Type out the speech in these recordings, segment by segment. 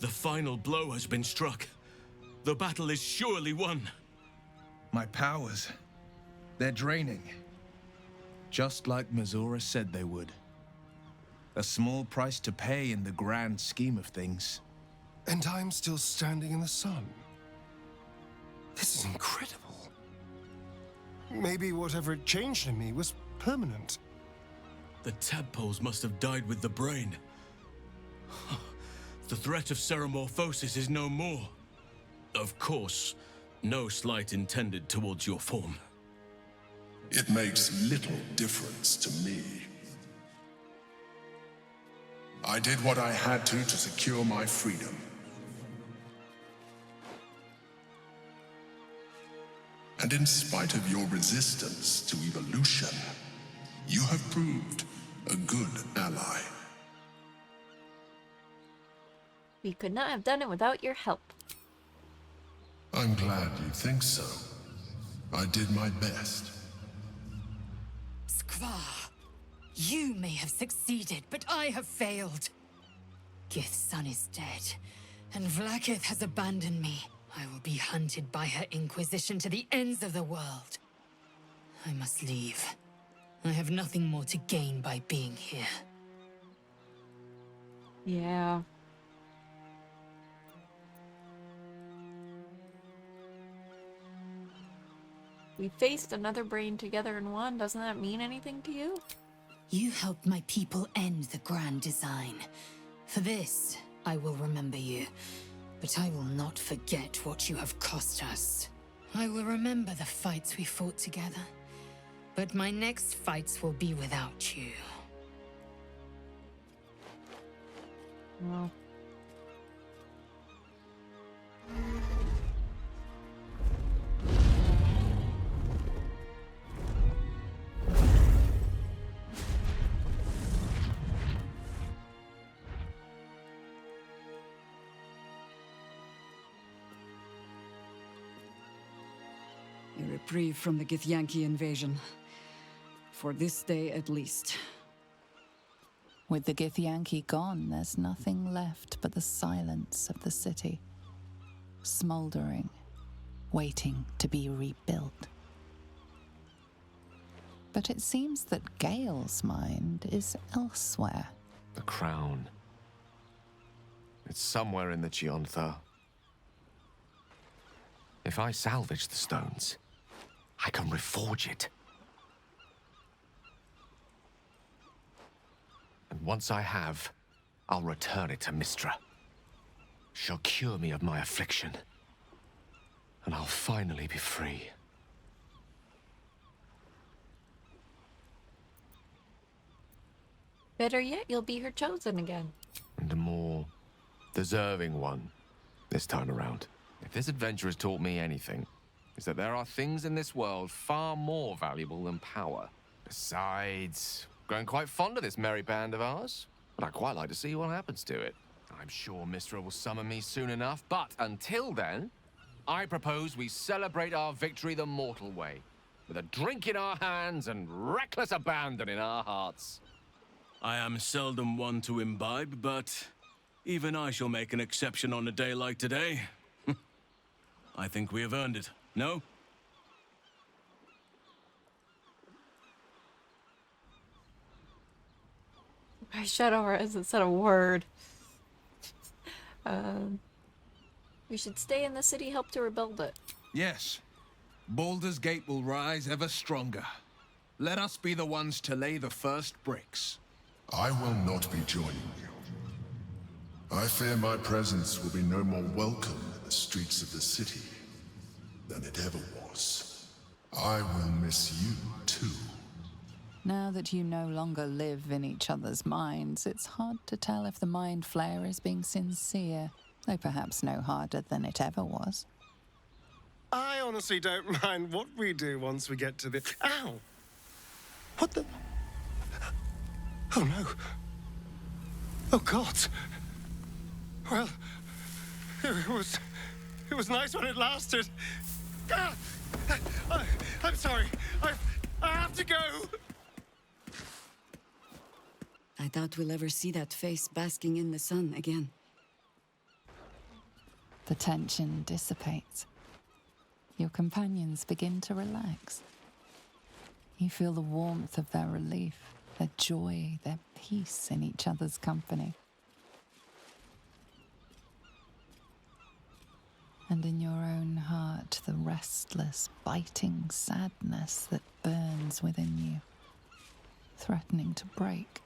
The final blow has been struck. The battle is surely won. My powers, they're draining. Just like Mizora said they would. A small price to pay in the grand scheme of things. And I'm still standing in the sun. This is incredible. Maybe whatever had changed in me was permanent. The tadpoles must have died with the brain. The threat of ceremorphosis is no more. Of course, no slight intended towards your form. It makes little difference to me. I did what I had to secure my freedom. And in spite of your resistance to evolution, you have proved a good ally. We could not have done it without your help. I'm glad you think so. I did my best. Skvar, you may have succeeded, but I have failed. Gith's son is dead, and Vlaakith has abandoned me. I will be hunted by her Inquisition to the ends of the world. I must leave. I have nothing more to gain by being here. Yeah. We faced another brain together in one. Doesn't that mean anything to you? You helped my people end the Grand Design. For this, I will remember you. But I will not forget what you have cost us. I will remember the fights we fought together. But my next fights will be without you. Well. A reprieve from the Githyanki invasion. For this day at least. With the Githyanki gone, there's nothing left but the silence of the city. Smoldering, waiting to be rebuilt. But it seems that Gale's mind is elsewhere. The crown. It's somewhere in the Giontha. If I salvage the stones, I can reforge it. And once I have, I'll return it to Mistra. She'll cure me of my affliction. And I'll finally be free. Better yet, you'll be her chosen again. And a more deserving one this time around. If this adventure has taught me anything, it's that there are things in this world far more valuable than power. Besides, growing quite fond of this merry band of ours, but I'd quite like to see what happens to it. I'm sure Mistra will summon me soon enough, but until then, I propose we celebrate our victory the mortal way, with a drink in our hands and reckless abandon in our hearts. I am seldom one to imbibe, but even I shall make an exception on a day like today. I think we have earned it, no? My Shadowheart hasn't said a word. We should stay in the city, help to rebuild it. Yes. Baldur's Gate will rise ever stronger. Let us be the ones to lay the first bricks. I will not be joining you. I fear my presence will be no more welcome in the streets of the city than it ever was. I will miss you too. Now that you no longer live in each other's minds, it's hard to tell if the Mind Flayer is being sincere, though perhaps no harder than it ever was. I honestly don't mind what we do once we get to the... Ow! What the... Oh no. Oh God. Well, it was nice when it lasted. Ah! I'm sorry. I have to go. I doubt we'll ever see that face basking in the sun again. The tension dissipates. Your companions begin to relax. You feel the warmth of their relief, their joy, their peace in each other's company. And in your own heart, the restless, biting sadness that burns within you, threatening to break.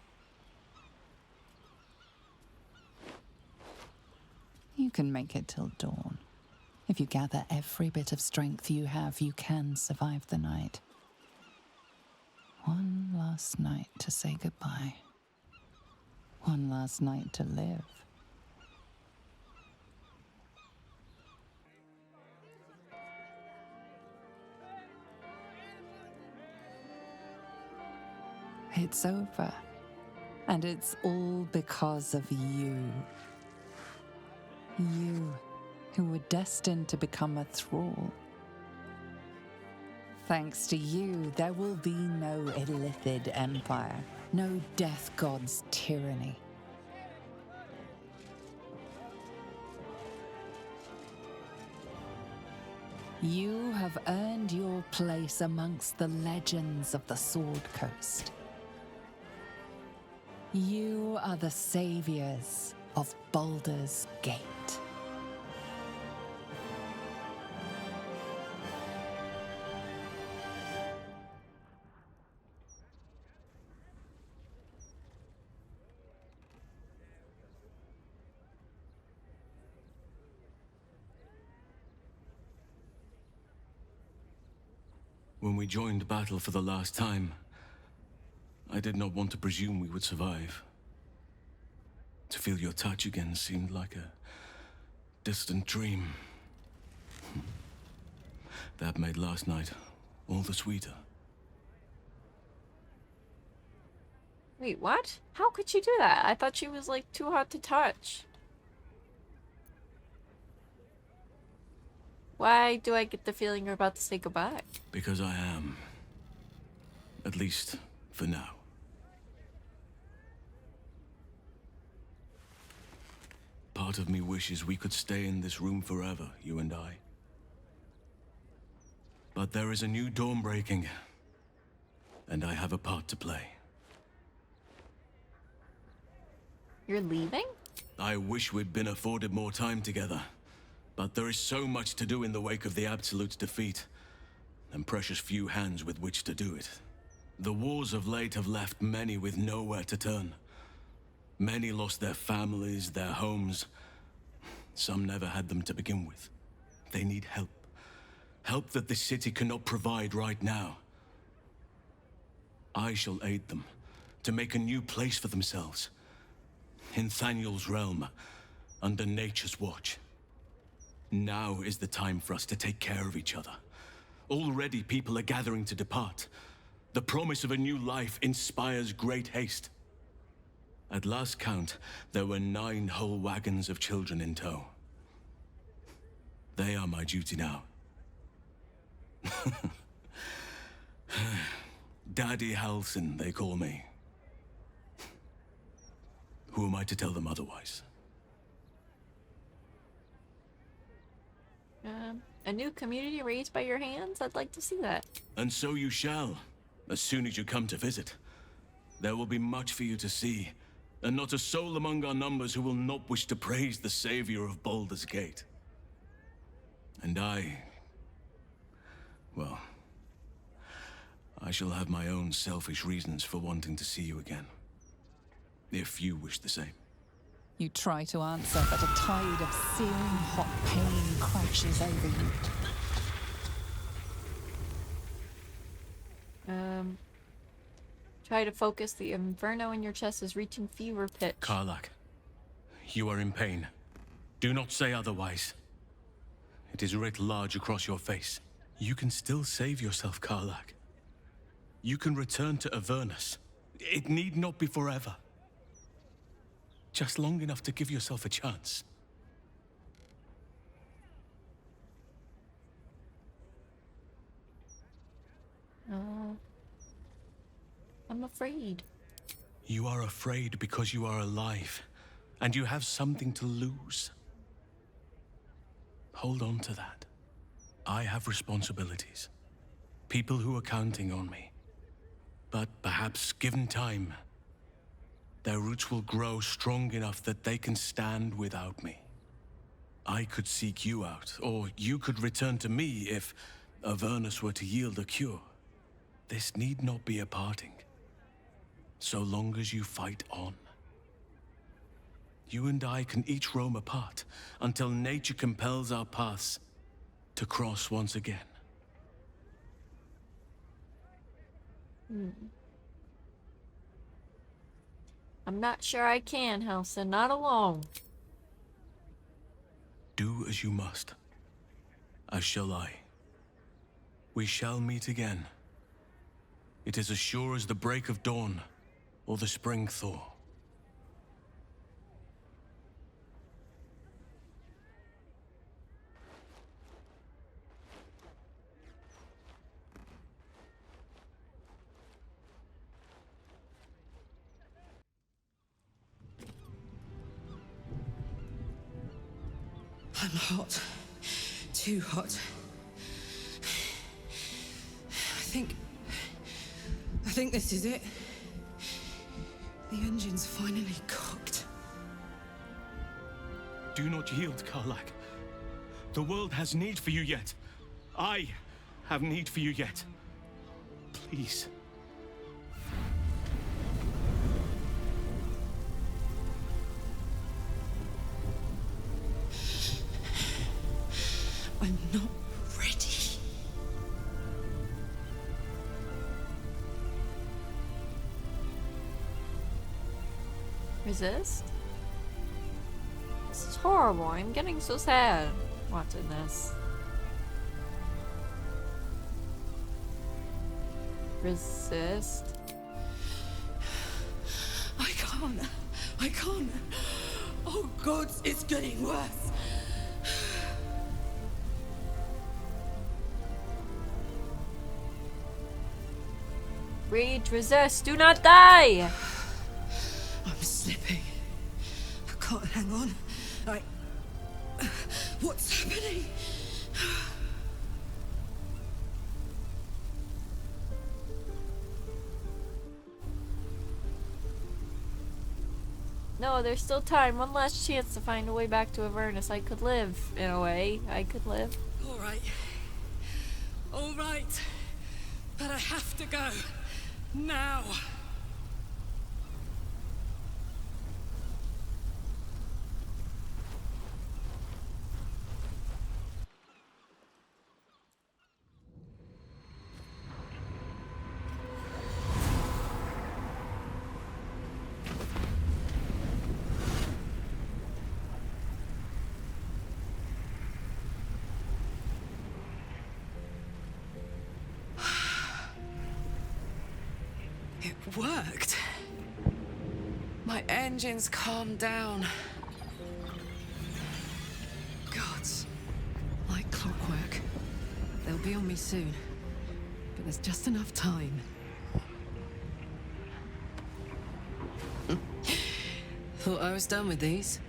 You can make it till dawn. If you gather every bit of strength you have, you can survive the night. One last night to say goodbye. One last night to live. It's over. And it's all because of you. You, who were destined to become a thrall. Thanks to you, there will be no Illithid empire, no death god's tyranny. You have earned your place amongst the legends of the Sword Coast. You are the saviors of Baldur's Gate. When we joined battle for the last time, I did not want to presume we would survive. To feel your touch again seemed like a distant dream. That made last night all the sweeter. Wait, what? How could she do that? I thought she was, like, too hot to touch. Why do I get the feeling you're about to say goodbye? Because I am. At least, for now. Part of me wishes we could stay in this room forever, you and I. But there is a new dawn breaking, and I have a part to play. You're leaving? I wish we'd been afforded more time together. But there is so much to do in the wake of the Absolute's defeat, and precious few hands with which to do it. The wars of late have left many with nowhere to turn. Many lost their families, their homes. Some never had them to begin with. They need help. Help that this city cannot provide right now. I shall aid them to make a new place for themselves. In Thaniel's realm, under nature's watch. Now is the time for us to take care of each other. Already people are gathering to depart. The promise of a new life inspires great haste. At last count, there were 9 whole wagons of children in tow. They are my duty now. Daddy Halsin, they call me. Who am I to tell them otherwise? A new community raised by your hands? I'd like to see that. And so you shall, as soon as you come to visit. There will be much for you to see, and not a soul among our numbers who will not wish to praise the savior of Baldur's Gate. And well, I shall have my own selfish reasons for wanting to see you again. If you wish the same. You try to answer, but a tide of searing hot pain crashes over you. Try to focus. The inferno in your chest is reaching fever pitch. Karlach, you are in pain. Do not say otherwise. It is writ large across your face. You can still save yourself, Karlach. You can return to Avernus. It need not be forever. Just long enough to give yourself a chance. I'm afraid. You are afraid because you are alive, and you have something to lose. Hold on to that. I have responsibilities. People who are counting on me. But perhaps, given time, their roots will grow strong enough that they can stand without me. I could seek you out, or you could return to me if Avernus were to yield a cure. This need not be a parting, so long as you fight on. You and I can each roam apart until nature compels our paths to cross once again. I'm not sure I can, Halsa. Not alone. Do as you must, as shall I. We shall meet again. It is as sure as the break of dawn or the spring thaw. I'm hot. Too hot. I think this is it. The engine's finally cooked. Do not yield, Karlach. The world has need for you yet. I have need for you yet. Please. I'm not ready. Resist? This is horrible. I'm getting so sad watching this. Resist? I can't. Oh God, it's getting worse. Read, resist, do not die! I'm slipping. I can't hang on. What's happening? No, there's still time. One last chance to find a way back to Avernus. I could live, in a way. I could live. All right. But I have to go. Now. It worked. My engines calmed down. Gods. Like clockwork. They'll be on me soon. But there's just enough time. Thought I was done with these.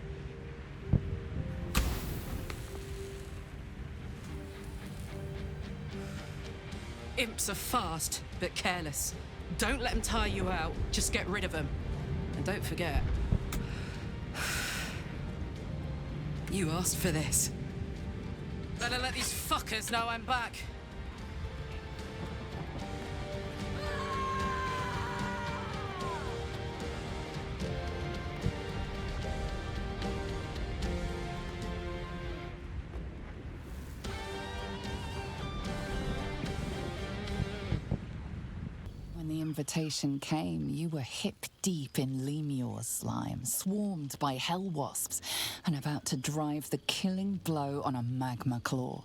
Imps are fast, but careless. Don't let them tire you out. Just get rid of them. And don't forget. You asked for this. Better let these fuckers know I'm back. When the invitation came, you were hip-deep in Lemur's slime, swarmed by hell wasps, and about to drive the killing blow on a magma claw.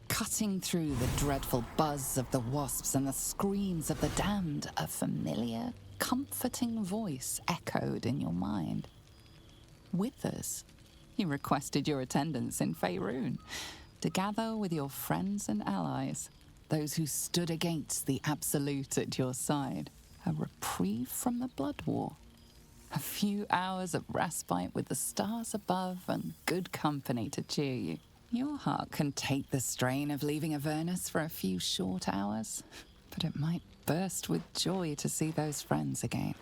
Cutting through the dreadful buzz of the wasps and the screams of the damned, a familiar, comforting voice echoed in your mind. Withers, he requested your attendance in Faerun, to gather with your friends and allies, those who stood against the Absolute at your side. A reprieve from the blood war. A few hours of respite with the stars above and good company to cheer you. Your heart can take the strain of leaving Avernus for a few short hours, but it might burst with joy to see those friends again.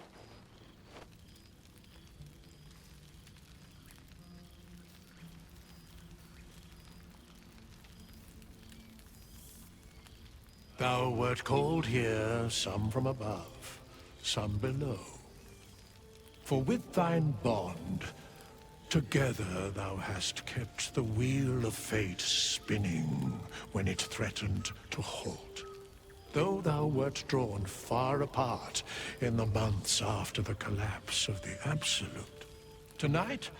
Thou wert called here, some from above, some below. For with thine bond, together thou hast kept the wheel of fate spinning when it threatened to halt. Though thou wert drawn far apart in the months after the collapse of the Absolute, tonight,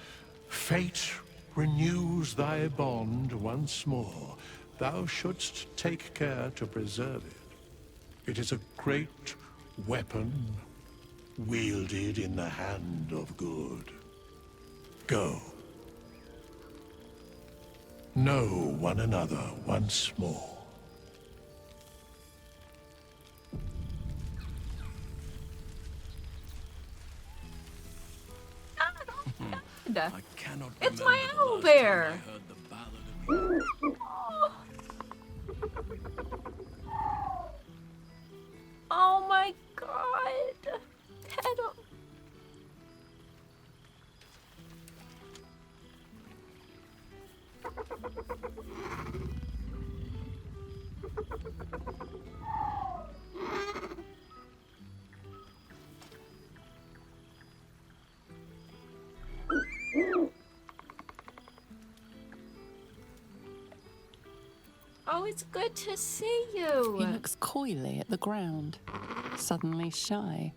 fate renews thy bond once more. Thou shouldst take care to preserve it. It is a great weapon, wielded in the hand of good. Go. Know one another once more. I cannot It's remember my the last owlbear. time I heard the ballad of Oh my god. Pet him. Oh, it's good to see you. He looks coyly at the ground, suddenly shy.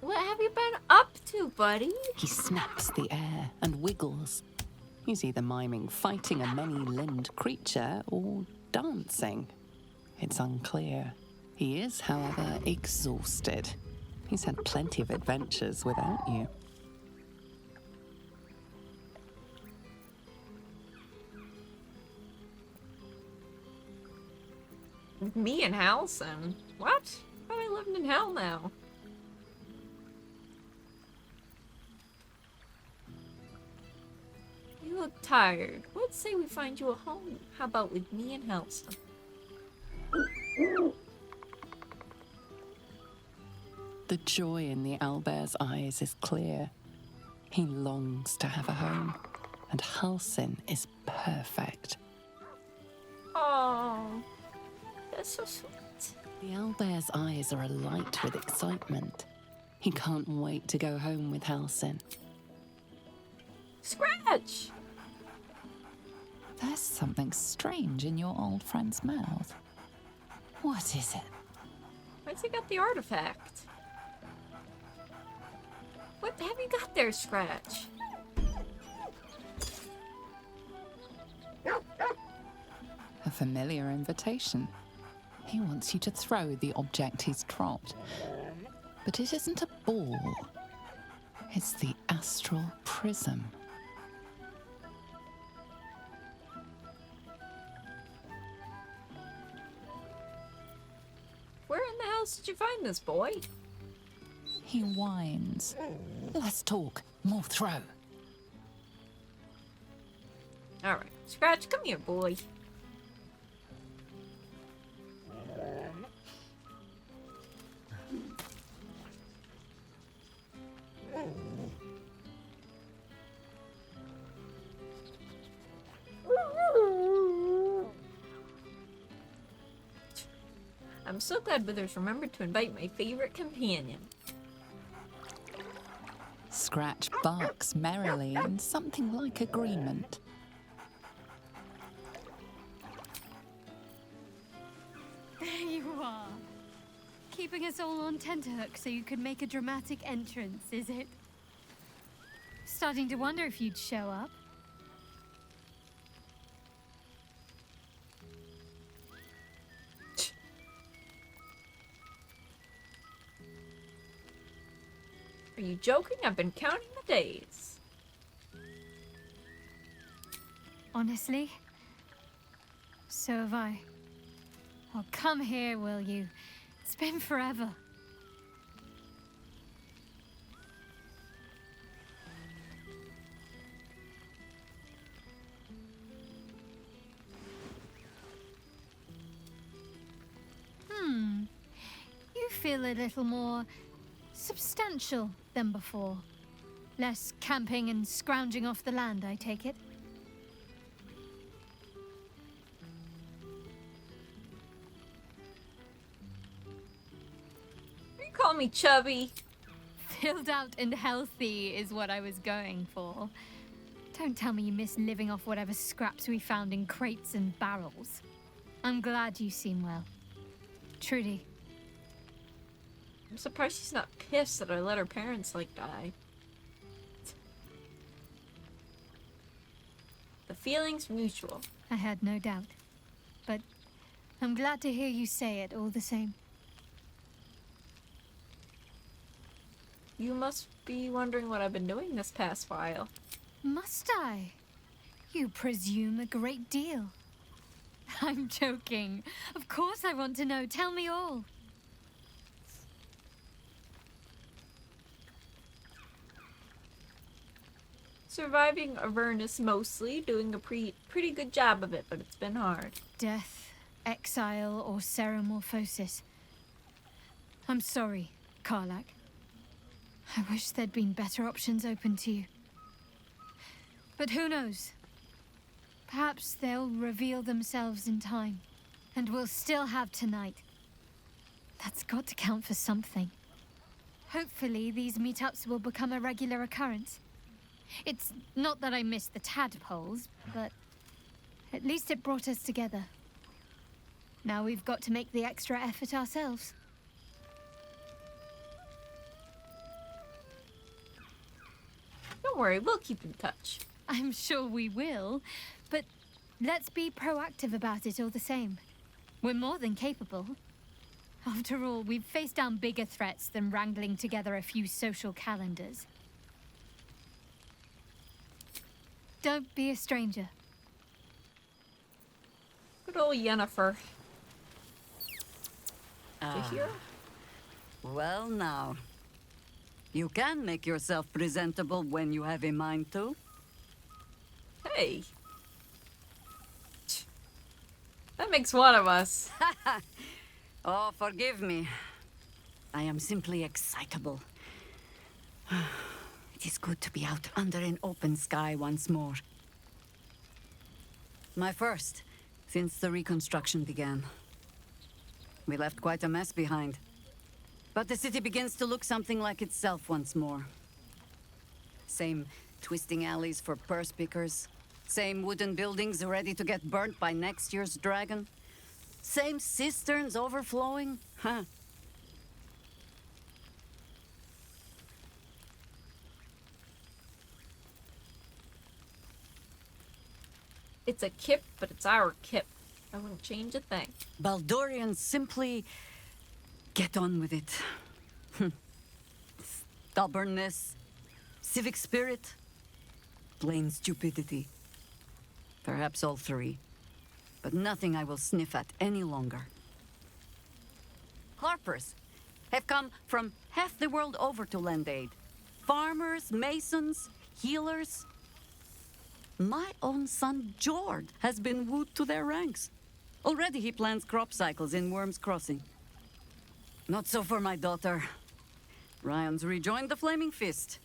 What have you been up to, buddy? He snaps the air and wiggles. He's either miming fighting a many-limbed creature or dancing. It's unclear. He is, however, exhausted. He's had plenty of adventures without you. Me and Halson? What? I thought I lived in hell now. You look tired. Let's say we find you a home. How about with me and Halson? The joy in the owlbear's eyes is clear. He longs to have a home, and Halsin is perfect. Oh, that's so sweet. The owlbear's eyes are alight with excitement. He can't wait to go home with Halsin. Scratch! There's something strange in your old friend's mouth. What is it? Where's he got the artifact? What have you got there, Scratch? A familiar invitation. He wants you to throw the object he's dropped. But it isn't a ball. It's the astral prism. Where in the house did you find this, boy? He whines. Let's talk. More throw. Alright, Scratch, come here, boy. I'm so glad Withers remembered to invite my favorite companion. Scratch barks merrily in something like agreement. There you are. Keeping us all on tenterhooks so you could make a dramatic entrance, is it? Starting to wonder if you'd show up. Are you joking? I've been counting the days. Honestly? So have I. Oh, come here, will you? It's been forever. feel a little more substantial than before. Less camping and scrounging off the land, I take it. You call me chubby. Filled out and healthy is what I was going for. Don't tell me you miss living off whatever scraps we found in crates and barrels. I'm glad you seem well. Trudy. I'm surprised she's not pissed that I let her parents, like, die. The feeling's mutual. I had no doubt. But I'm glad to hear you say it all the same. You must be wondering what I've been doing this past while. Must I? You presume a great deal. I'm joking. Of course I want to know. Tell me all. Surviving Avernus mostly, doing a pretty good job of it, but it's been hard. Death, exile, or ceremorphosis. I'm sorry, Karlach. I wish there'd been better options open to you. But who knows? Perhaps they'll reveal themselves in time, and we'll still have tonight. That's got to count for something. Hopefully, these meetups will become a regular occurrence. It's not that I miss the tadpoles, but at least it brought us together. Now we've got to make the extra effort ourselves. Don't worry, we'll keep in touch. I'm sure we will, but let's be proactive about it all the same. We're more than capable. After all, we've faced down bigger threats than wrangling together a few social calendars. Don't be a stranger. Good old Yennefer. You hear? Well now. You can make yourself presentable when you have a mind to. Hey. That makes one of us. Oh, forgive me. I am simply excitable. It is good to be out under an open sky once more. My first, since the reconstruction began. We left quite a mess behind. But the city begins to look something like itself once more. Same twisting alleys for purse pickers. Same wooden buildings ready to get burnt by next year's dragon. Same cisterns overflowing. Huh. It's a kip, but it's our kip. I wouldn't change a thing. Baldurians simply get on with it. Stubbornness, civic spirit, plain stupidity. Perhaps all three. But nothing I will sniff at any longer. Harpers have come from half the world over to lend aid. Farmers, masons, healers. My own son, Jord, has been wooed to their ranks. Already he plans crop cycles in Worm's Crossing. Not so for my daughter. Ryan's rejoined the Flaming Fist.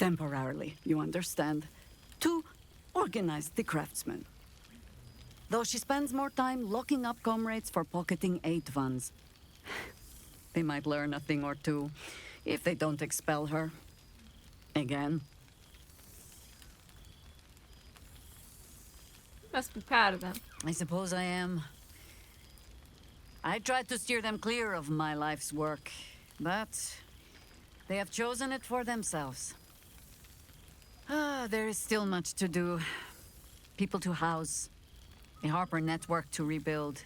Temporarily, you understand. To organize the craftsmen. Though she spends more time locking up comrades for pocketing aid funds. They might learn a thing or two, if they don't expel her. Again. You must be proud of them. I suppose I am. I tried to steer them clear of my life's work, but they have chosen it for themselves. There is still much to do. People to house. A Harper network to rebuild.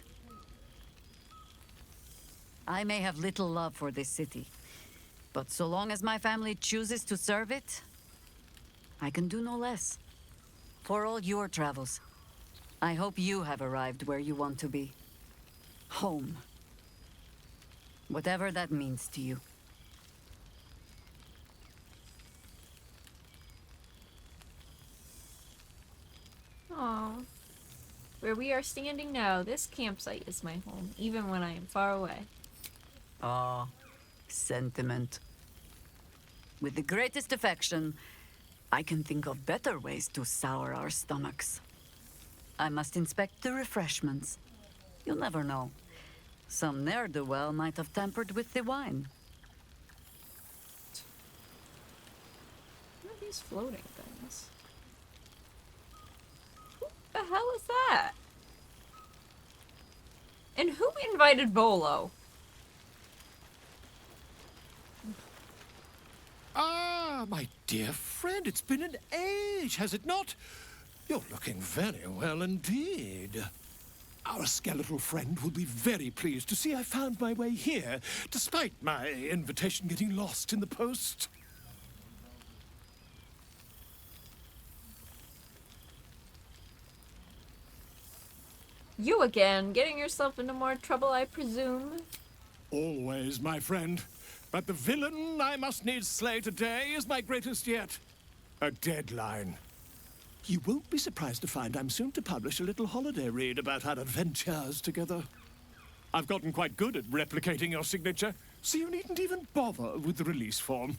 I may have little love for this city, but so long as my family chooses to serve it, I can do no less. For all your travels, I hope you have arrived where you want to be. Home. Whatever that means to you. Aww. Where we are standing now, this campsite is my home, even when I am far away. Ah, sentiment. With the greatest affection, I can think of better ways to sour our stomachs. I must inspect the refreshments. You'll never know. Some ne'er-do-well might have tampered with the wine. What are these floating things? What the hell is that? And who invited Bolo? Ah, my dear friend, it's been an age, has it not? You're looking very well indeed. Our skeletal friend will be very pleased to see I found my way here, despite my invitation getting lost in the post. You again, getting yourself into more trouble, I presume? Always, my friend. But the villain I must needs slay today is my greatest yet. A deadline. You won't be surprised to find I'm soon to publish a little holiday read about our adventures together. I've gotten quite good at replicating your signature, so you needn't even bother with the release form.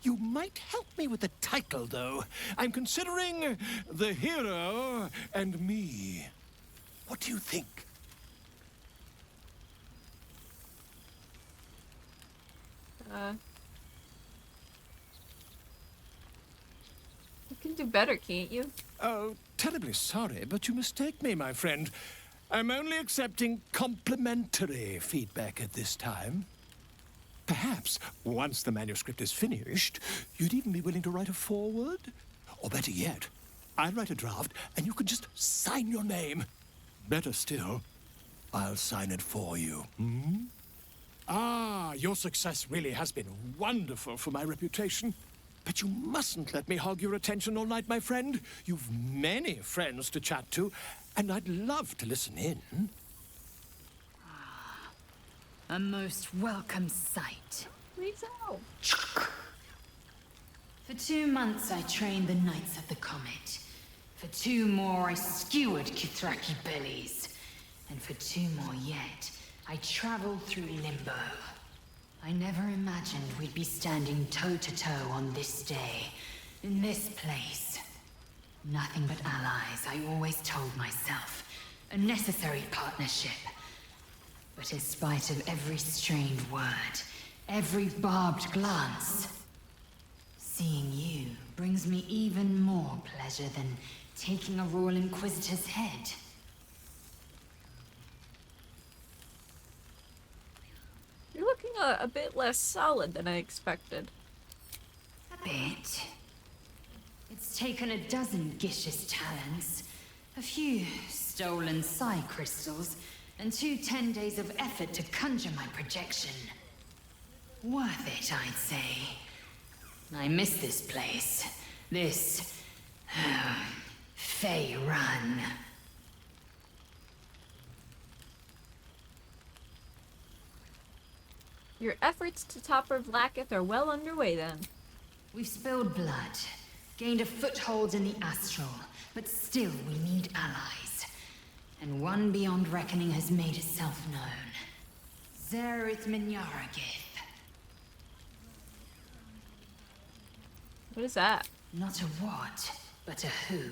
You might help me with the title, though. I'm considering The Hero and Me. What do you think? You can do better, can't you? Oh, terribly sorry, but you mistake me, my friend. I'm only accepting complimentary feedback at this time. Perhaps, once the manuscript is finished, you'd even be willing to write a foreword? Or better yet, I'll write a draft and you can just sign your name. Better still, I'll sign it for you. Hmm? Ah, your success really has been wonderful for my reputation. But you mustn't let me hog your attention all night, my friend. You've many friends to chat to, and I'd love to listen in. A most welcome sight. Please out. For 2 months I trained the Knights of the Comet. For 2 more I skewered Kithraki bellies. And for 2 more yet, I traveled through Limbo. I never imagined we'd be standing toe-to-toe on this day, in this place. Nothing but allies, I always told myself. A necessary partnership. But in spite of every strained word, every barbed glance, seeing you brings me even more pleasure than taking a Royal Inquisitor's head. You're looking a bit less solid than I expected. A bit. It's taken a dozen Gish's talents, a few stolen psi crystals, and 2 10 days of effort to conjure my projection. Worth it, I'd say. I miss this place. This... Fey Run. Your efforts to topper Vlaakith are well underway, then. We've spilled blood, gained a foothold in the astral, but still we need allies. And one beyond reckoning has made itself known. Zerith Minyaragith. What is that? Not a what, but a who.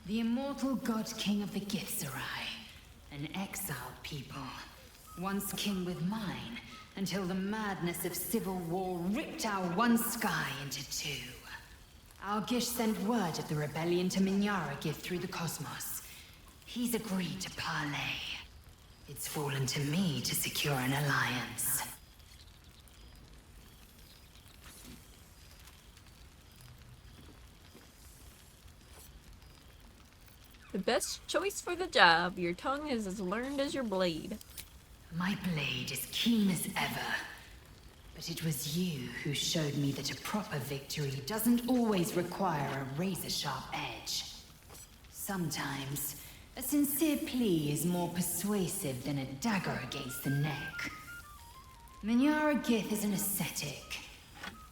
The immortal god king of the Githzerai. An exiled people. Once king with mine, until the madness of civil war ripped our one sky into 2. Our Gish sent word of the rebellion to Minyaragith through the cosmos. He's agreed to parley. It's fallen to me to secure an alliance. The best choice for the job. Your tongue is as learned as your blade. My blade is keen as ever. But it was you who showed me that a proper victory doesn't always require a razor-sharp edge. Sometimes, a sincere plea is more persuasive than a dagger against the neck. Minyaragith is an ascetic.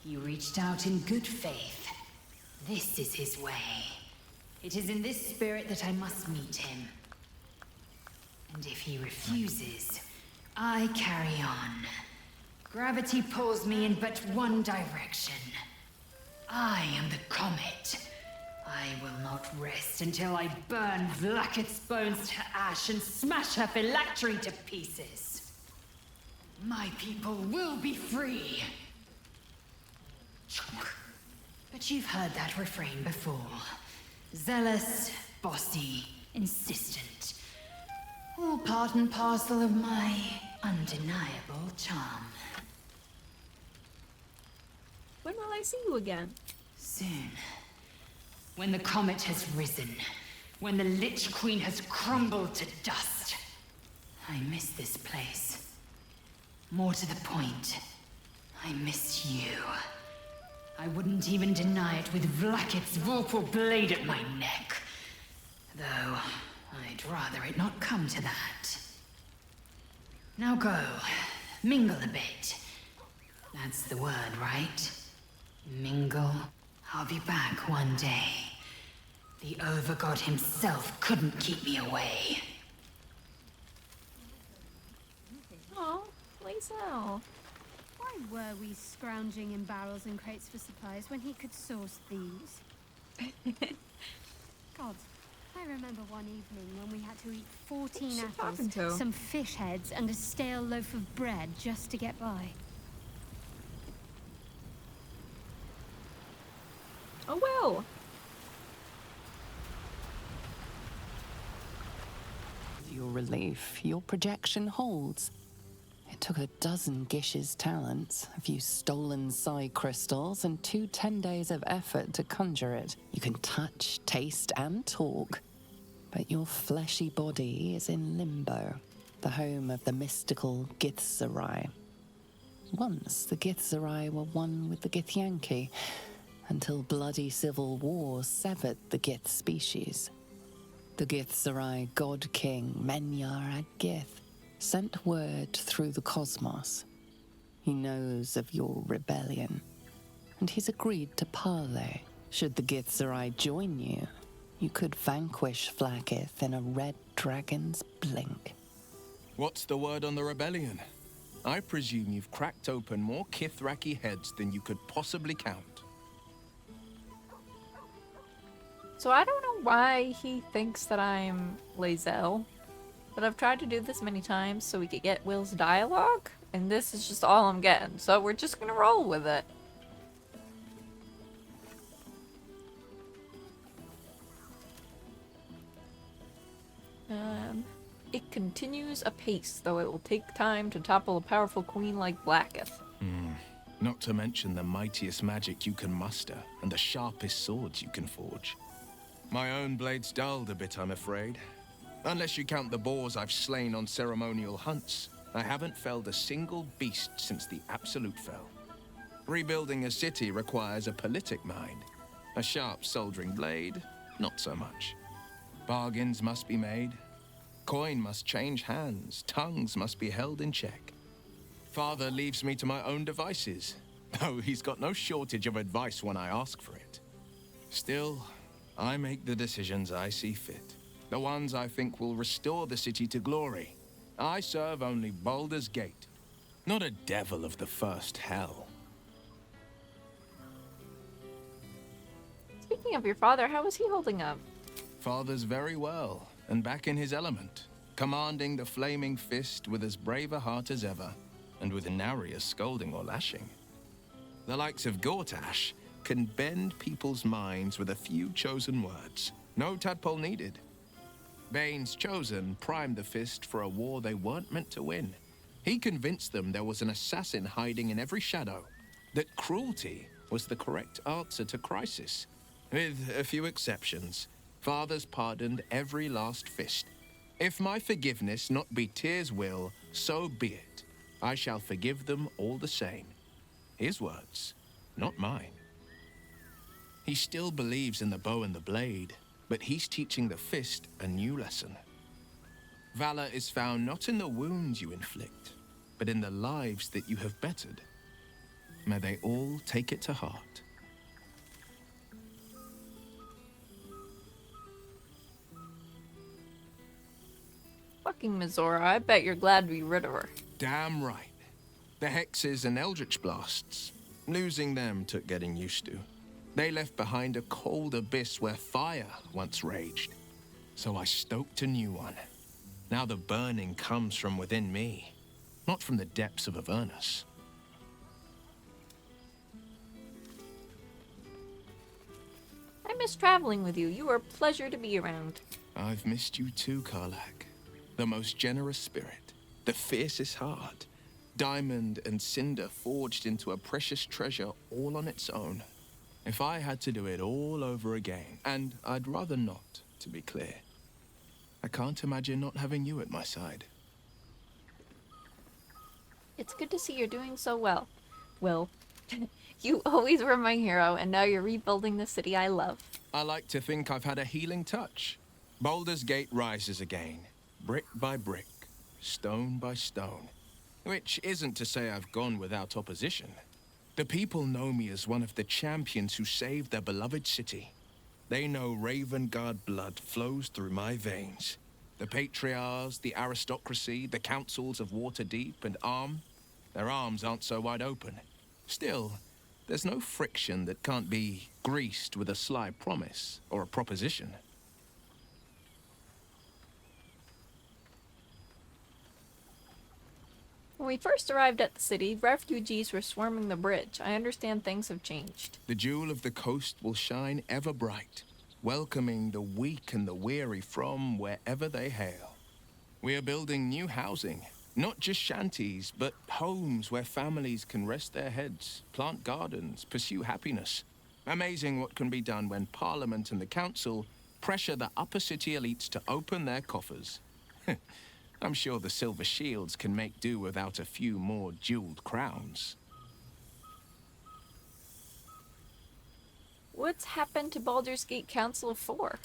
He reached out in good faith. This is his way. It is in this spirit that I must meet him. And if he refuses, I carry on. Gravity pulls me in but one direction. I am the comet. I will not rest until I burn Vlaakith's bones to ash and smash her phylactery to pieces. My people will be free. But you've heard that refrain before. Zealous, bossy, insistent. All part and parcel of my undeniable charm. When will I see you again? Soon. When the comet has risen. When the Lich Queen has crumbled to dust. I miss this place. More to the point, I miss you. I wouldn't even deny it with Vlaakith's vorpal blade at my neck. Though, I'd rather it not come to that. Now go. Mingle a bit. That's the word, right? Mingle. I'll be back one day. The Overgod himself couldn't keep me away. Oh, Lae'zel. Why were we scrounging in barrels and crates for supplies when he could source these? God, I remember one evening when we had to eat 14 Who's she apples, talking to? some fish heads, and a stale loaf of bread just to get by. Oh well. Your relief, your projection holds. It took a dozen Gish's talents, a few stolen psi crystals, and 10 days of effort to conjure it. You can touch, taste, and talk. But your fleshy body is in limbo, the home of the mystical Githzerai. Once the Githzerai were one with the Githyanki, until bloody civil war severed the Gith species. The Githzerai god king Menyar Ag-Gith sent word through the cosmos. He knows of your rebellion, and he's agreed to parley. Should the Githzerai join you, you could vanquish Vlaakith in a red dragon's blink. What's the word on the rebellion? I presume you've cracked open more Kithraki heads than you could possibly count. So I don't know why he thinks that I'm Lae'zel, but I've tried to do this many times so we could get Will's dialogue, and this is just all I'm getting, so we're just gonna roll with it. It continues apace, though it will take time to topple a powerful queen like Vlaakith. Not to mention the mightiest magic you can muster, and the sharpest swords you can forge. My own blade's dulled a bit, I'm afraid. Unless you count the boars I've slain on ceremonial hunts, I haven't felled a single beast since the Absolute fell. Rebuilding a city requires a politic mind. A sharp soldering blade, not so much. Bargains must be made. Coin must change hands. Tongues must be held in check. Father leaves me to my own devices, though he's got no shortage of advice when I ask for it. Still, I make the decisions I see fit. The ones I think will restore the city to glory. I serve only Baldur's Gate, not a devil of the first hell. Speaking of your father, how is he holding up? Father's very well, and back in his element, commanding the flaming fist with as brave a heart as ever, and with nary a scolding or lashing. The likes of Gortash can bend people's minds with a few chosen words. No tadpole needed. Bane's Chosen primed the fist for a war they weren't meant to win. He convinced them there was an assassin hiding in every shadow, that cruelty was the correct answer to crisis. With a few exceptions, Father's pardoned every last fist. If my forgiveness not be Tyr's will, so be it. I shall forgive them all the same. His words, not mine. He still believes in the bow and the blade, but he's teaching the fist a new lesson. Valor is found not in the wounds you inflict, but in the lives that you have bettered. May they all take it to heart. Fucking Mizora, I bet you're glad to be rid of her. Damn right. The hexes and eldritch blasts. Losing them took getting used to. They left behind a cold abyss where fire once raged. So I stoked a new one. Now the burning comes from within me, not from the depths of Avernus. I miss traveling with you. You are a pleasure to be around. I've missed you too, Karlach. The most generous spirit, the fiercest heart, diamond and cinder forged into a precious treasure all on its own. If I had to do it all over again, and I'd rather not, to be clear, I can't imagine not having you at my side. It's good to see you're doing so well. Will, you always were my hero, and now you're rebuilding the city I love. I like to think I've had a healing touch. Baldur's Gate rises again, brick by brick, stone by stone. Which isn't to say I've gone without opposition. The people know me as one of the champions who saved their beloved city. They know Ravengard blood flows through my veins. The patriarchs, the aristocracy, the councils of Waterdeep and Arm, their arms aren't so wide open. Still, there's no friction that can't be greased with a sly promise or a proposition. When we first arrived at the city, refugees were swarming the bridge. I understand things have changed. The jewel of the coast will shine ever bright, welcoming the weak and the weary from wherever they hail. We are building new housing, not just shanties, but homes where families can rest their heads, plant gardens, pursue happiness. Amazing what can be done when Parliament and the Council pressure the upper city elites to open their coffers. I'm sure the Silver Shields can make do without a few more jeweled crowns. What's happened to Baldur's Gate Council of Four?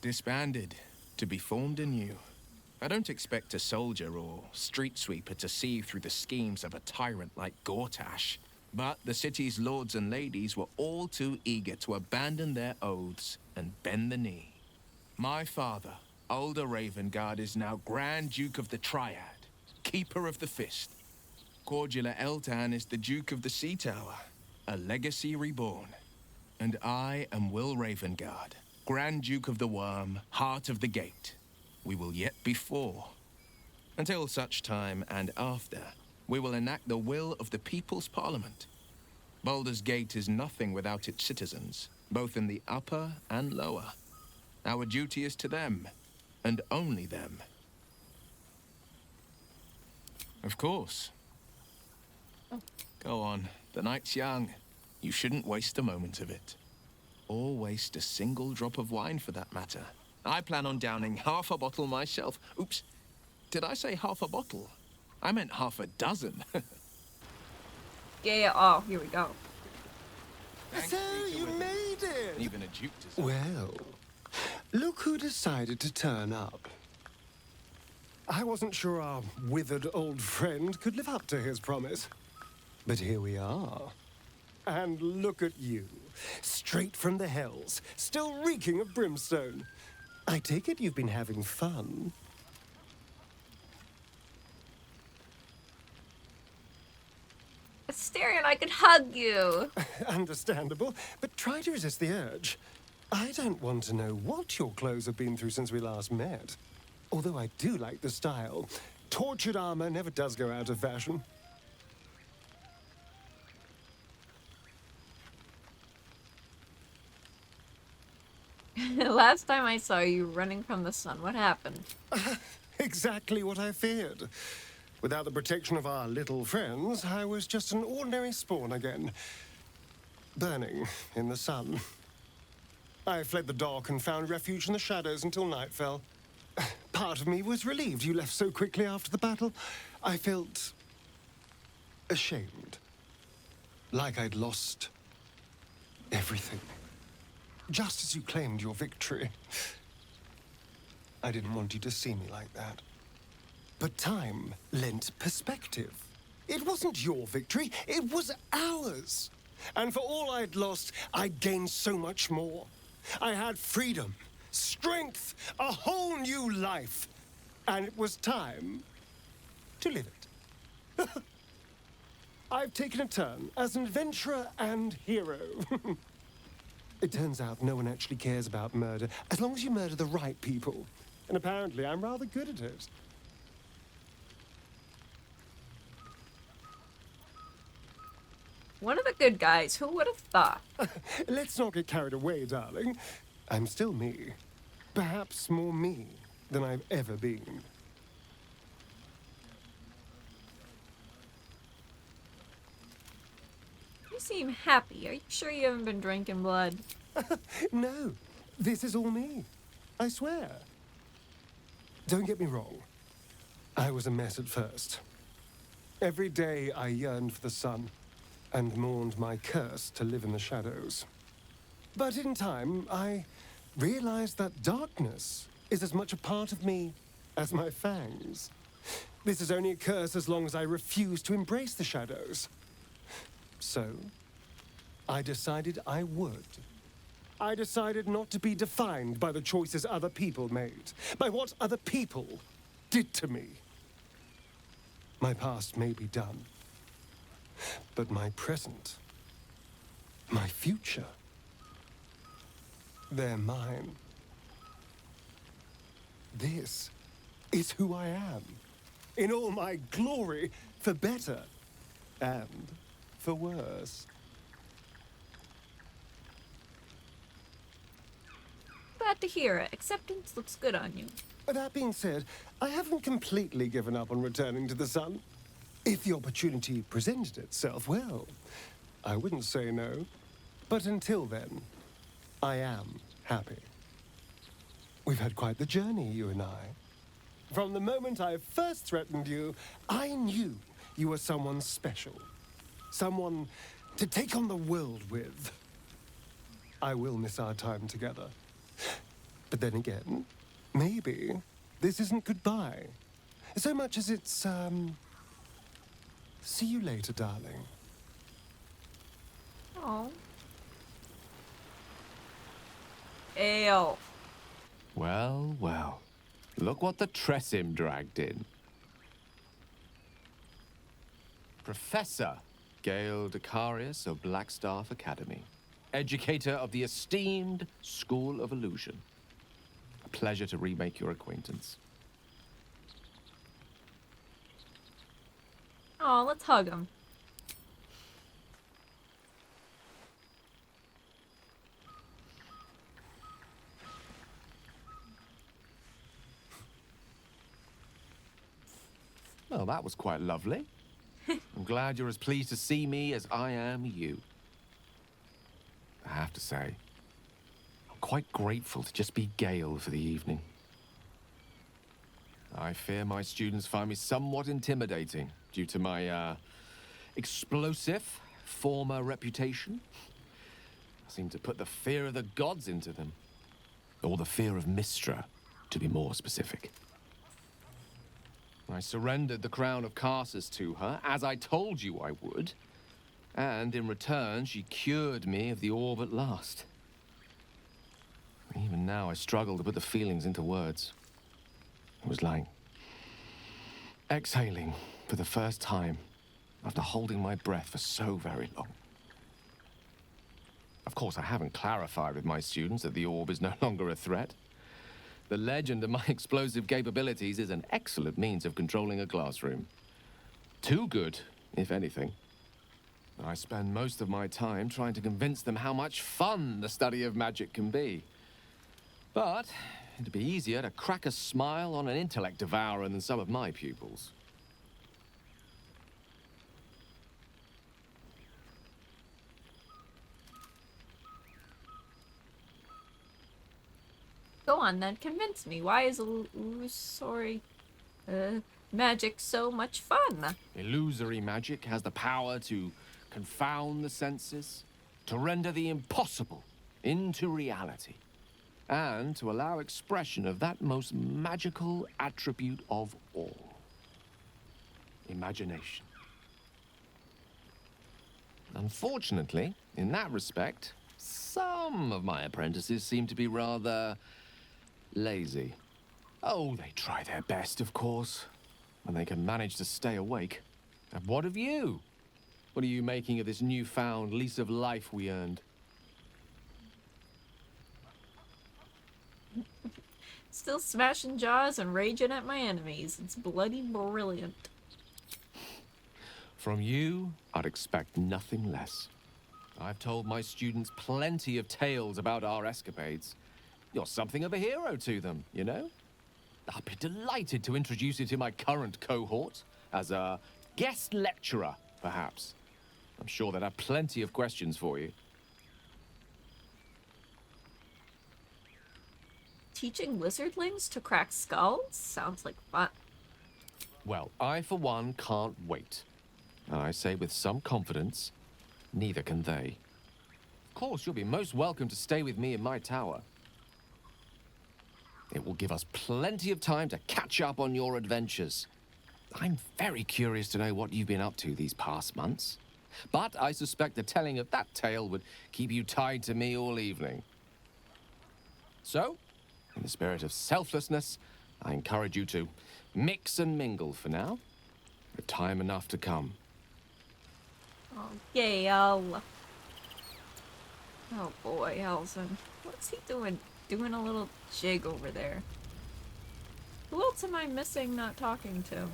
Disbanded, to be formed anew. I don't expect a soldier or street sweeper to see through the schemes of a tyrant like Gortash. But the city's lords and ladies were all too eager to abandon their oaths and bend the knee. My father, Older Ravengard, is now Grand Duke of the Triad, Keeper of the Fist. Cordula Eltan is the Duke of the Sea Tower, a legacy reborn. And I am Will Ravengard, Grand Duke of the Worm, Heart of the Gate. We will yet be four. Until such time and after, we will enact the will of the People's Parliament. Baldur's Gate is nothing without its citizens, both in the upper and lower. Our duty is to them, and only them. Of course. Go on, the night's young. You shouldn't waste a moment of it. Or waste a single drop of wine, for that matter. I plan on downing half a bottle myself. Oops, did I say half a bottle? I meant half a dozen. Yeah, oh, here we go. So you made it! Even a duke to... Well, look who decided to turn up. I wasn't sure our withered old friend could live up to his promise. But here we are. And look at you, straight from the hells, still reeking of brimstone. I take it you've been having fun. Asterion, I could hug you. Understandable, but try to resist the urge. I don't want to know what your clothes have been through since we last met. Although I do like the style. Tortured armor never does go out of fashion. Last time I saw you running from the sun, what happened? Exactly what I feared. Without the protection of our little friends, I was just an ordinary spawn again. Burning in the sun. I fled the dock and found refuge in the shadows until night fell. Part of me was relieved you left so quickly after the battle. I felt ashamed. Like I'd lost everything. Just as you claimed your victory. I didn't want you to see me like that. But time lent perspective. It wasn't your victory, it was ours. And for all I'd lost, I'd gained so much more. I had freedom, strength, a whole new life. And it was time to live it. I've taken a turn as an adventurer and hero. It turns out no one actually cares about murder, as long as you murder the right people. And apparently I'm rather good at it. One of the good guys, who would have thought? Let's not get carried away, darling. I'm still me. Perhaps more me than I've ever been. You seem happy. Are you sure you haven't been drinking blood? No, this is all me. I swear. Don't get me wrong. I was a mess at first. Every day I yearned for the sun and mourned my curse to live in the shadows. But in time, I realized that darkness is as much a part of me as my fangs. This is only a curse as long as I refuse to embrace the shadows. So, I decided I would. I decided not to be defined by the choices other people made, by what other people did to me. My past may be done, but my present, my future, they're mine. This is who I am, in all my glory, for better and for worse. Glad to hear it. Acceptance looks good on you. That being said, I haven't completely given up on returning to the sun. If the opportunity presented itself, well, I wouldn't say no. But until then, I am happy. We've had quite the journey, you and I. From the moment I first threatened you, I knew you were someone special. Someone to take on the world with. I will miss our time together. But then again, maybe this isn't goodbye. So much as it's, see you later, darling. Oh. Ale. Well, well. Look what the Tressim dragged in. Professor Gale Decarius of Blackstaff Academy. Educator of the esteemed School of Illusion. A pleasure to remake your acquaintance. Oh, let's hug him. Well, that was quite lovely. I'm glad you're as pleased to see me as I am you. I have to say, I'm quite grateful to just be Gale for the evening. I fear my students find me somewhat intimidating due to my, explosive former reputation. I seem to put the fear of the gods into them. Or the fear of Mystra, to be more specific. I surrendered the crown of Karsus to her, as I told you I would. And in return, she cured me of the orb at last. Even now, I struggle to put the feelings into words. It was like exhaling for the first time after holding my breath for so very long. Of course, I haven't clarified with my students that the orb is no longer a threat. The legend of my explosive capabilities is an excellent means of controlling a classroom. Too good, if anything. I spend most of my time trying to convince them how much fun the study of magic can be. But it'd be easier to crack a smile on an intellect devourer than some of my pupils. Go on then, convince me. Why is magic so much fun? Illusory magic has the power to confound the senses, to render the impossible into reality, and to allow expression of that most magical attribute of all: imagination. Unfortunately, in that respect, some of my apprentices seem to be rather lazy. Oh, they try their best, of course, when they can manage to stay awake. And what of you? What are you making of this newfound lease of life we earned? Still smashing jaws and raging at my enemies. It's bloody brilliant. From you, I'd expect nothing less. I've told my students plenty of tales about our escapades. You're something of a hero to them, you know? I'll be delighted to introduce you to my current cohort as a guest lecturer, perhaps. I'm sure they'd have plenty of questions for you. Teaching lizardlings to crack skulls? Sounds like fun. Well, I, for one, can't wait. And I say with some confidence, neither can they. Of course, you'll be most welcome to stay with me in my tower. It will give us plenty of time to catch up on your adventures. I'm very curious to know what you've been up to these past months. But I suspect the telling of that tale would keep you tied to me all evening. So, in the spirit of selflessness, I encourage you to mix and mingle for now, with time enough to come. Oh, Gale. Oh boy, Elson. What's he doing? Doing a little jig over there. Who else am I missing not talking to?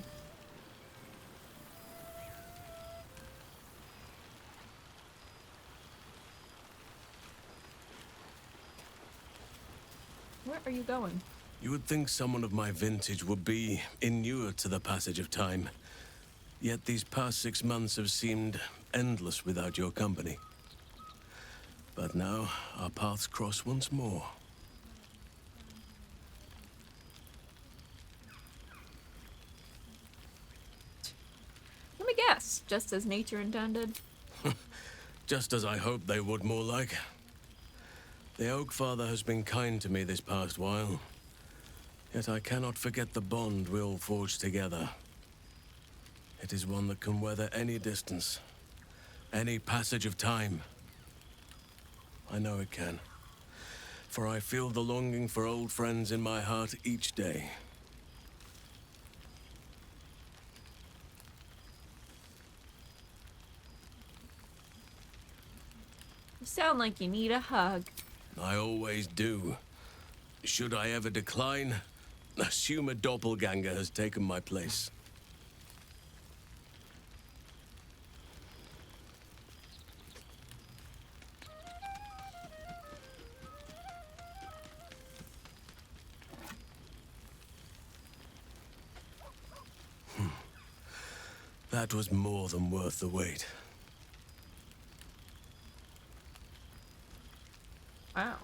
Where are you going? You would think someone of my vintage would be inured to the passage of time. Yet these past 6 months have seemed endless without your company. But now, our paths cross once more. Let me guess, just as nature intended? Just as I hoped they would, more like. The Oak Father has been kind to me this past while. Yet I cannot forget the bond we all forged together. It is one that can weather any distance, any passage of time. I know it can, for I feel the longing for old friends in my heart each day. You sound like you need a hug. I always do. Should I ever decline, assume a doppelganger has taken my place. That was more than worth the wait. Wow.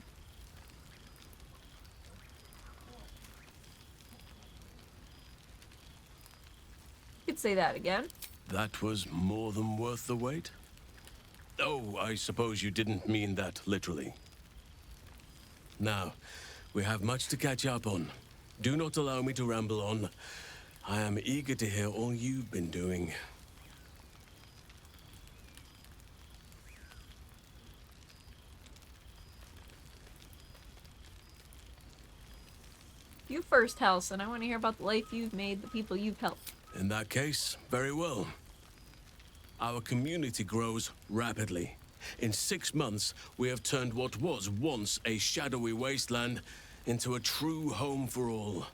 You could say that again. That was more than worth the wait? Oh, I suppose you didn't mean that literally. Now, we have much to catch up on. Do not allow me to ramble on. I am eager to hear all you've been doing. You first, Halson. I want to hear about the life you've made, the people you've helped. In that case, very well. Our community grows rapidly. In 6 months, we have turned what was once a shadowy wasteland into a true home for all.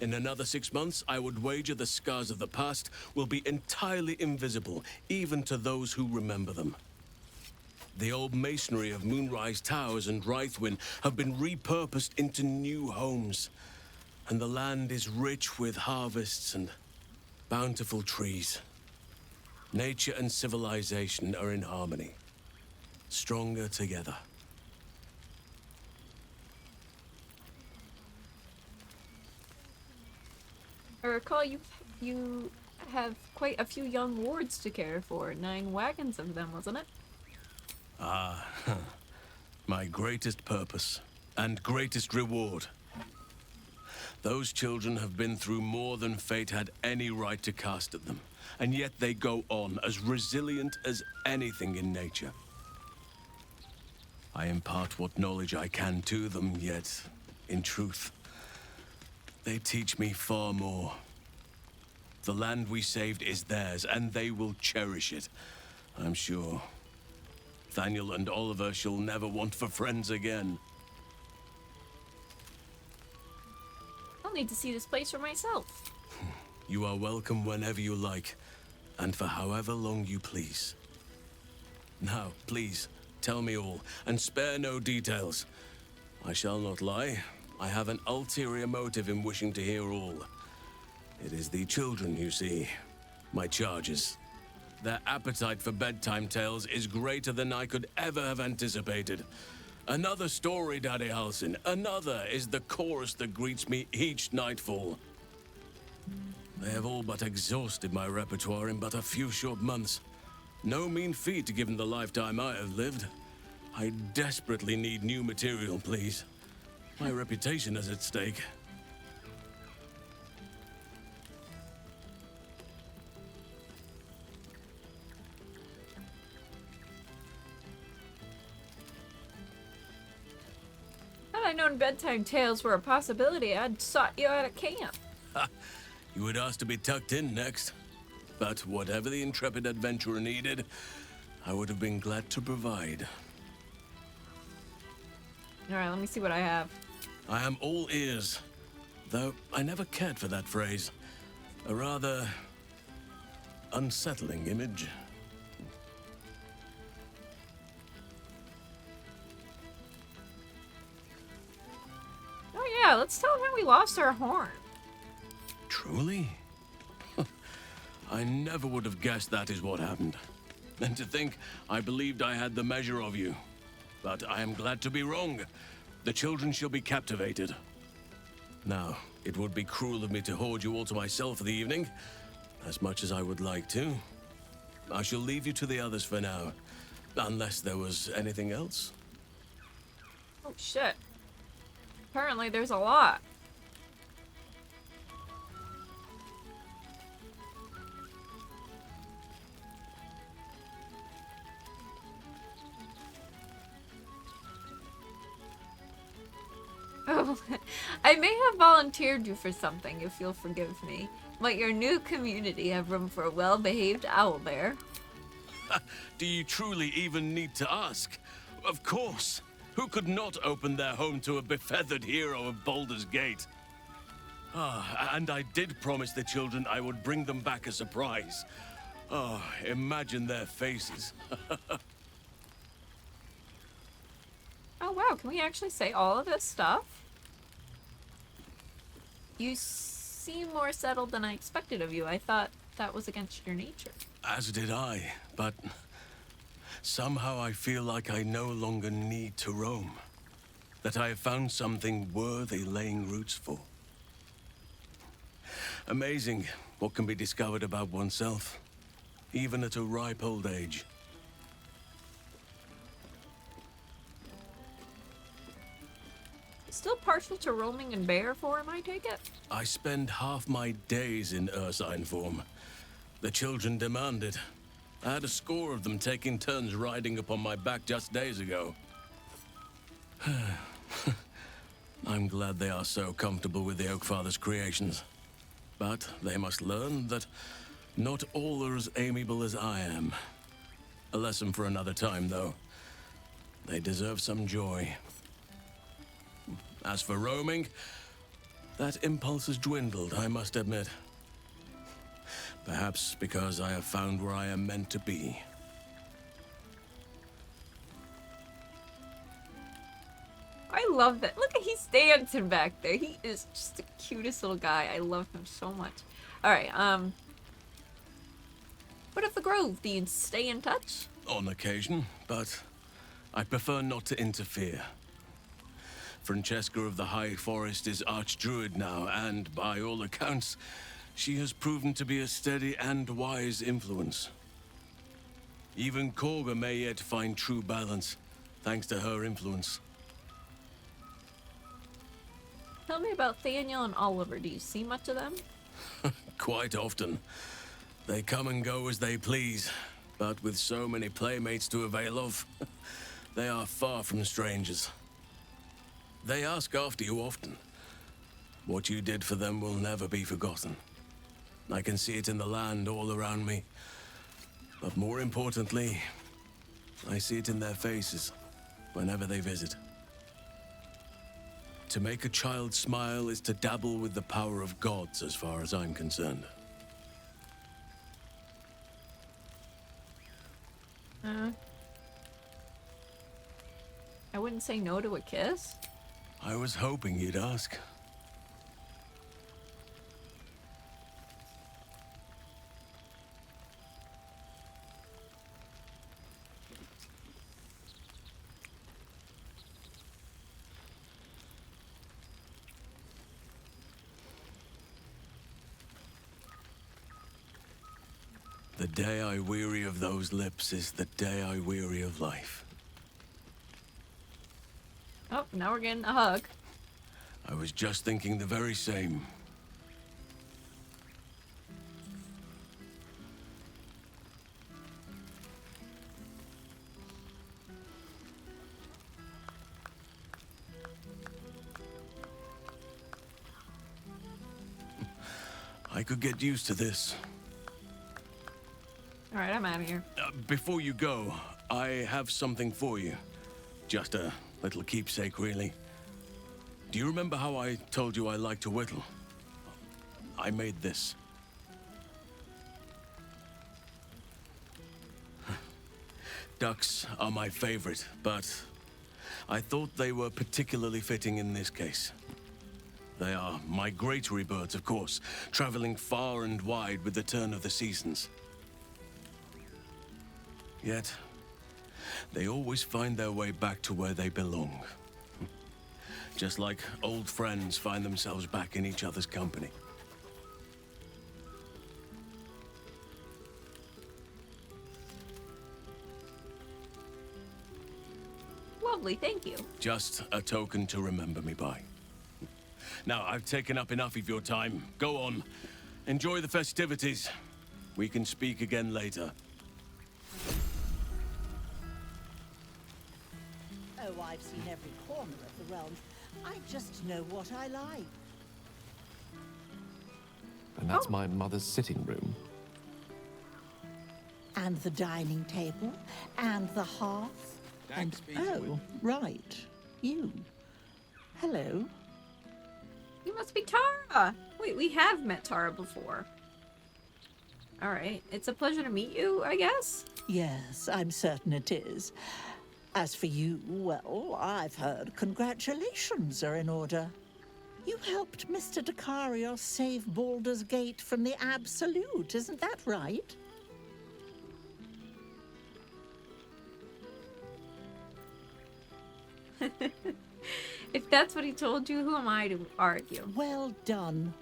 In another 6 months, I would wager the scars of the past will be entirely invisible, even to those who remember them. The old masonry of Moonrise Towers and Rythwin have been repurposed into new homes, and the land is rich with harvests and bountiful trees. Nature and civilization are in harmony, stronger together. I recall you have quite a few young wards to care for. 9 wagons of them, wasn't it? Ah, my greatest purpose and greatest reward. Those children have been through more than fate had any right to cast at them, and yet they go on as resilient as anything in nature. I impart what knowledge I can to them, yet, in truth, they teach me far more. The land we saved is theirs, and they will cherish it, I'm sure. Thaniel and Oliver shall never want for friends again. I'll need to see this place for myself. You are welcome whenever you like, and for however long you please. Now, please, tell me all, and spare no details. I shall not lie. I have an ulterior motive in wishing to hear all. It is the children, you see, my charges. Their appetite for bedtime tales is greater than I could ever have anticipated. Another story, Daddy Halsin. Another is the chorus that greets me each nightfall. They have all but exhausted my repertoire in but a few short months. No mean feat given the lifetime I have lived. I desperately need new material, please. My reputation is at stake. Had I known bedtime tales were a possibility, I'd sought you out of camp. You would ask to be tucked in next. But whatever the intrepid adventurer needed, I would have been glad to provide. Alright, let me see what I have. I am all ears. Though I never cared for that phrase. A rather unsettling image. Oh yeah, let's tell him how we lost our horn. Truly? I never would have guessed that is what happened. And to think I believed I had the measure of you. But I am glad to be wrong. The children shall be captivated. Now, it would be cruel of me to hoard you all to myself for the evening, as much as I would like to. I shall leave you to the others for now, unless there was anything else. Oh shit. Apparently there's a lot. Oh, I may have volunteered you for something, if you'll forgive me. But your new community have room for a well-behaved owlbear. Do you truly even need to ask? Of course. Who could not open their home to a befeathered hero of Baldur's Gate? Ah, and I did promise the children I would bring them back a surprise. Oh, imagine their faces. Oh wow, can we actually say all of this stuff? You seem more settled than I expected of you. I thought that was against your nature. As did I, but somehow I feel like I no longer need to roam. That I have found something worthy laying roots for. Amazing what can be discovered about oneself, even at a ripe old age. Still partial to roaming in bear form, I take it? I spend half my days in ursine form. The children demand it. I had a score of them taking turns riding upon my back just days ago. I'm glad they are so comfortable with the Oakfather's creations. But they must learn that not all are as amiable as I am. A lesson for another time, though. They deserve some joy. As for roaming, that impulse has dwindled, I must admit. Perhaps because I have found where I am meant to be. I love that. Look at he's dancing back there. He is just the cutest little guy. I love him so much. Alright, what of the Grove? Do you stay in touch? On occasion, but I prefer not to interfere. Francesca of the High Forest is Archdruid now, and by all accounts, she has proven to be a steady and wise influence. Even Korga may yet find true balance, thanks to her influence. Tell me about Thaniel and Oliver. Do you see much of them? Quite often. They come and go as they please, but with so many playmates to avail of, they are far from strangers. They ask after you often. What you did for them will never be forgotten. I can see it in the land all around me. But more importantly, I see it in their faces whenever they visit. To make a child smile is to dabble with the power of gods, as far as I'm concerned. I wouldn't say no to a kiss. I was hoping you'd ask. The day I weary of those lips is the day I weary of life. Oh, now we're getting a hug. I was just thinking the very same. I could get used to this. All right, I'm out of here. Before you go, I have something for you. Just a little keepsake, really. Do you remember how I told you I like to whittle? I made this. Ducks are my favorite, but I thought they were particularly fitting in this case. They are migratory birds, of course, traveling far and wide with the turn of the seasons. Yet, they always find their way back to where they belong. Just like old friends find themselves back in each other's company. Lovely, thank you. Just a token to remember me by. Now, I've taken up enough of your time. Go on. Enjoy the festivities. We can speak again later. Oh, I've seen every corner of the realm. I just know what I like. And that's my mother's sitting room. And the dining table, and the hearth. Thanks, oh, right. You. Hello. You must be Tara. Wait, we have met Tara before. All right, it's a pleasure to meet you, I guess. Yes, I'm certain it is. As for you, well, I've heard congratulations are in order. You helped Mr. Dakarios save Baldur's Gate from the Absolute, isn't that right? If that's what he told you, who am I to argue? Well done.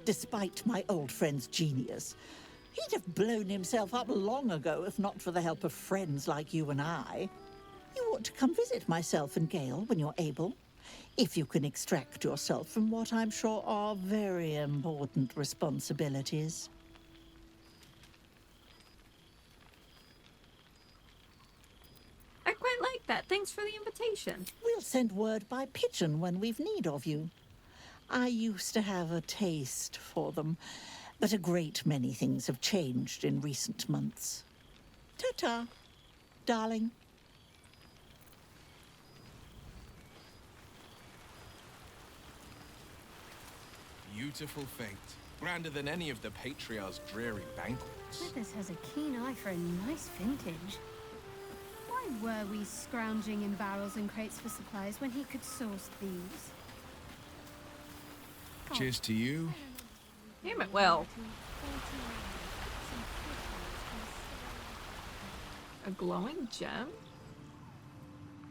Despite my old friend's genius, he'd have blown himself up long ago if not for the help of friends like you and I. You ought to come visit myself and Gale when you're able, if you can extract yourself from what I'm sure are very important responsibilities. I quite like that. Thanks for the invitation. We'll send word by pigeon when we've need of you. I used to have a taste for them, but a great many things have changed in recent months. Ta-ta, darling. Beautiful fate. Grander than any of the Patriarch's dreary banquets. Withers has a keen eye for a nice vintage. Why were we scrounging in barrels and crates for supplies when he could source these? Cheers to you. Name it well. A glowing gem?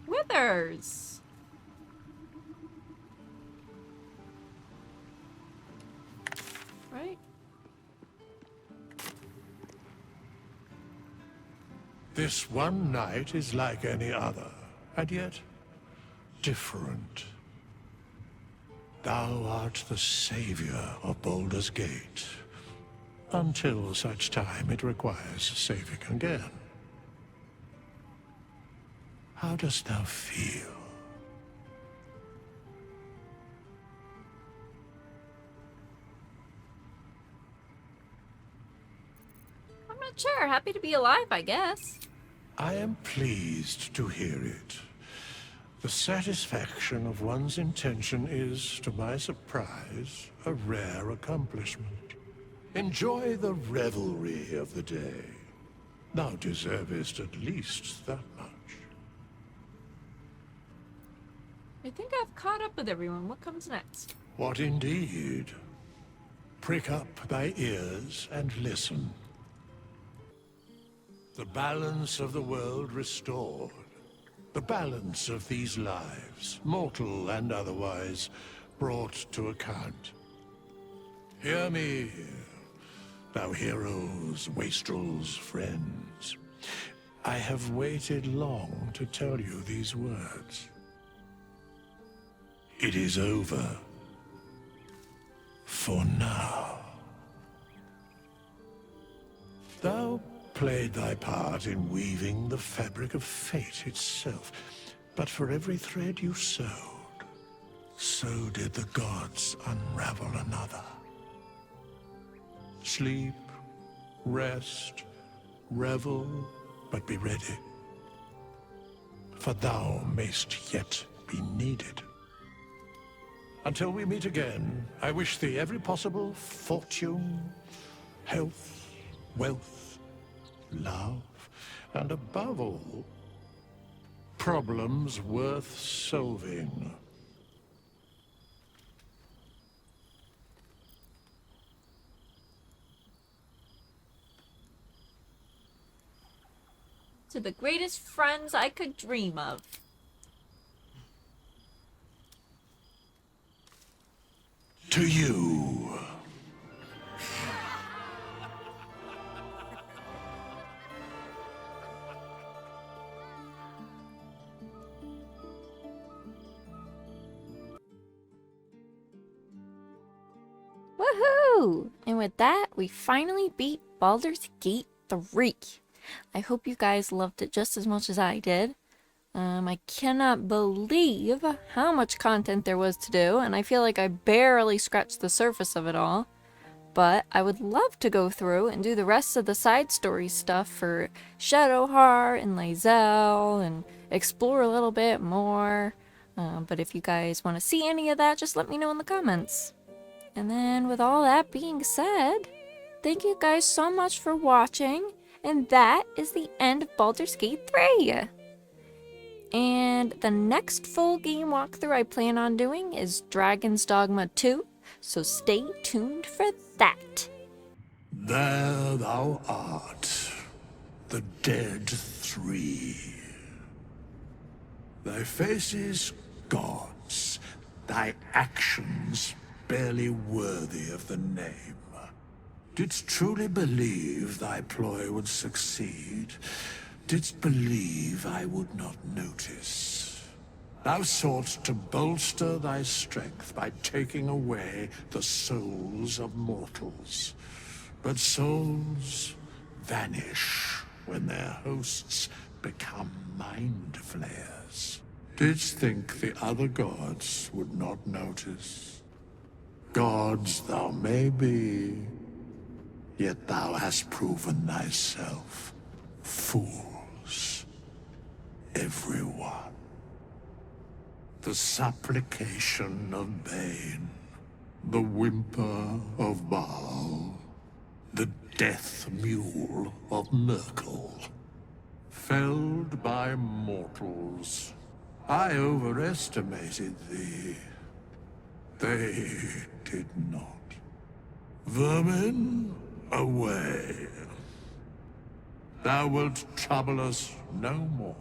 Withers! Right? This one night is like any other, and yet different. Thou art the savior of Baldur's Gate, until such time it requires saving again. How dost thou feel? Sure, happy to be alive, I guess. I am pleased to hear it. The satisfaction of one's intention is, to my surprise, a rare accomplishment. Enjoy the revelry of the day. Thou deservest at least that much. I think I've caught up with everyone. What comes next? What indeed? Prick up thy ears and listen. The balance of the world restored. The balance of these lives, mortal and otherwise, brought to account. Hear me, thou heroes, wastrels, friends. I have waited long to tell you these words. It is over. For now. Thou played thy part in weaving the fabric of fate itself, but for every thread you sewed, so did the gods unravel another. Sleep, rest, revel, but be ready, for thou mayst yet be needed. Until we meet again, I wish thee every possible fortune, health, wealth, love, and above all, problems worth solving. To the greatest friends I could dream of. To you. Woohoo! And with that, we finally beat Baldur's Gate 3. I hope you guys loved it just as much as I did. I cannot believe how much content there was to do, and I feel like I barely scratched the surface of it all. But I would love to go through and do the rest of the side story stuff for Shadowheart and Lae'zel and explore a little bit more. But if you guys want to see any of that, just let me know in the comments. And then with all that being said, thank you guys so much for watching, and that is the end of Baldur's Gate 3. And the next full game walkthrough I plan on doing is Dragon's Dogma 2, so stay tuned for that. There thou art, the dead three. Thy faces gods, thy actions barely worthy of the name. Didst truly believe thy ploy would succeed? Didst believe I would not notice? Thou sought to bolster thy strength by taking away the souls of mortals. But souls vanish when their hosts become mind flayers. Didst think the other gods would not notice? Gods thou may be, yet thou hast proven thyself fools, everyone. The supplication of Bane, the whimper of Baal, the death mule of Merkel. Felled by mortals, I overestimated thee. They did not. Vermin, away. Thou wilt trouble us no more.